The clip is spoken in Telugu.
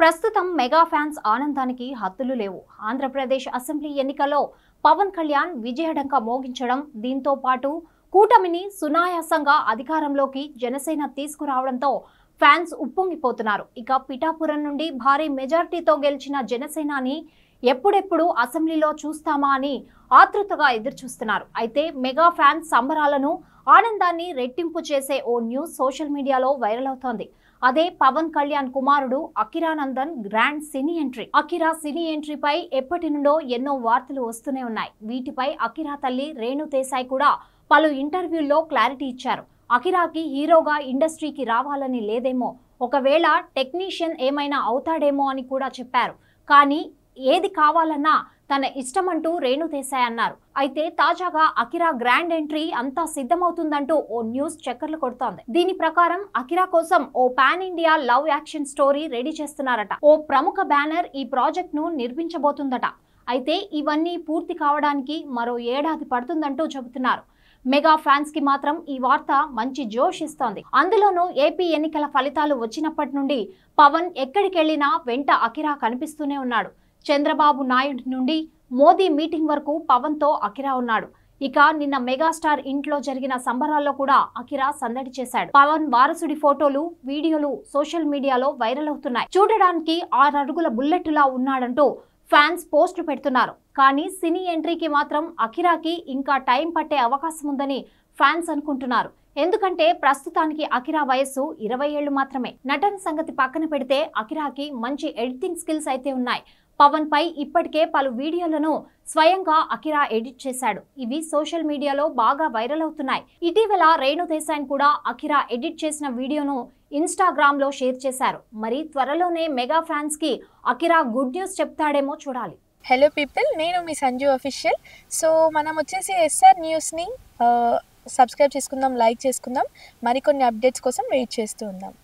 ప్రస్తుతం మెగా ఫ్యాన్స్ ఆనందానికి హద్దులు లేవు. ఆంధ్రప్రదేశ్ అసెంబ్లీ ఎన్నికల్లో పవన్ కళ్యాణ్ విజయఢంకా మోగించడం, దీంతో పాటు కూటమిని సునాయాసంగా అధికారంలోకి జనసేన తీసుకురావడంతో ఫ్యాన్స్ ఉప్పొంగిపోతున్నారు. ఇక పిఠాపురం నుండి భారీ మెజారిటీతో గెలిచిన జనసేనాని ఎప్పుడెప్పుడు అసెంబ్లీలో చూస్తామా అని ఆతృతగా ఎదురుచూస్తున్నారు. అయితే మెగా ఫ్యాన్స్ సంబరాలను, ఆనందాన్ని రెట్టింపు చేసే ఓ న్యూస్ సోషల్ మీడియాలో వైరల్ అవుతోంది. అదే పవన్ కళ్యాణ్ కుమారుడు అకిరానందన్ గ్రాండ్ సినీ ఎంట్రీ. అకిరా సినీ ఎంట్రీపై ఎప్పటి నుండో ఎన్నో వార్తలు వస్తూనే ఉన్నాయి. వీటిపై అకిరా తల్లి రేణు దేశాయ్ కూడా పలు ఇంటర్వ్యూల్లో క్లారిటీ ఇచ్చారు. అకిరాకి హీరోగా ఇండస్ట్రీకి రావాలని లేదేమో, ఒకవేళ టెక్నీషియన్ ఏమైనా అవుతాడేమో అని కూడా చెప్పారు. కానీ ఏది కావాలన్నా తన ఇష్టమంటూ రేణు దేశాయ్ అన్నారు. అయితే తాజాగా అకిరా గ్రాండ్ ఎంట్రీ అంతా సిద్ధమవుతుందంటూ ఓ న్యూస్ చక్కర్లు కొడుతోంది. దీని ప్రకారం అకిరా కోసం ఓ pan India love action story ready చేస్తున్నారట. ఓ ప్రముఖ బ్యానర్ ఈ ప్రాజెక్ట్ ను నిర్మించబోతుందట. అయితే ఇవన్నీ పూర్తి కావడానికి మరో ఏడాది పడుతుందంటూ చెబుతున్నారు. మెగా ఫ్యాన్స్ కి మాత్రం ఈ వార్త మంచి జోష్ ఇస్తోంది. అందులోనూ ఏపీ ఎన్నికల ఫలితాలు వచ్చినప్పటి నుండి పవన్ ఎక్కడికెళ్లినా వెంట అకిరా కనిపిస్తూనే ఉన్నాడు. చంద్రబాబు నాయుడు నుండి మోదీ మీటింగ్ వరకు పవన్ తో అకిరా ఉన్నాడు. ఇక నిన్న మెగాస్టార్ ఇంట్లో జరిగిన సంబరాల్లో కూడా అకిరా సందడి చేశాడు. పవన్ వారసుడి ఫోటోలు, వీడియోలు సోషల్ మీడియాలో వైరల్ అవుతున్నాయి. చూడడానికి 6 అడుగుల బుల్లెట్లా ఉన్నాడంటూ ఫ్యాన్స్ పోస్టులు పెడుతున్నారు. కానీ సినీ ఎంట్రీకి మాత్రం అకిరాకి ఇంకా టైం పట్టే అవకాశం ఉందని ఫ్యాన్స్ అనుకుంటున్నారు. ఎందుకంటే ప్రస్తుతానికి అకిరా వయస్సు 20 ఏళ్లు మాత్రమే. నటన సంగతి పక్కన పెడితే అకిరాకి మంచి ఎడిటింగ్ స్కిల్స్ అయితే ఉన్నాయి. పవన్ పై ఇప్పటికే పలు వీడియోలను స్వయంగా అకిరా ఎడిట్ చేశాడు. ఇవి సోషల్ మీడియాలో బాగా వైరల్ అవుతున్నాయి. ఇటీవల రేణు దేశాయ్ కూడా అకిరా ఎడిట్ చేసిన వీడియోను ఇన్స్టాగ్రామ్ లో షేర్ చేశారు. మరి త్వరలోనే మెగా ఫ్యాన్స్ కి అకిరా గుడ్ న్యూస్ చెప్తాడేమో చూడాలి. హలో పీపుల్, నేను మీ సంజు అఫీషియల్. సో మనం వచ్చేసి ఎస్ఆర్ న్యూస్ని సబ్స్క్రైబ్ చేసుకుందాం, లైక్ చేసుకుందాం, మరికొన్ని అప్డేట్స్ కోసం వెయిట్ చేస్తూ ఉందాం.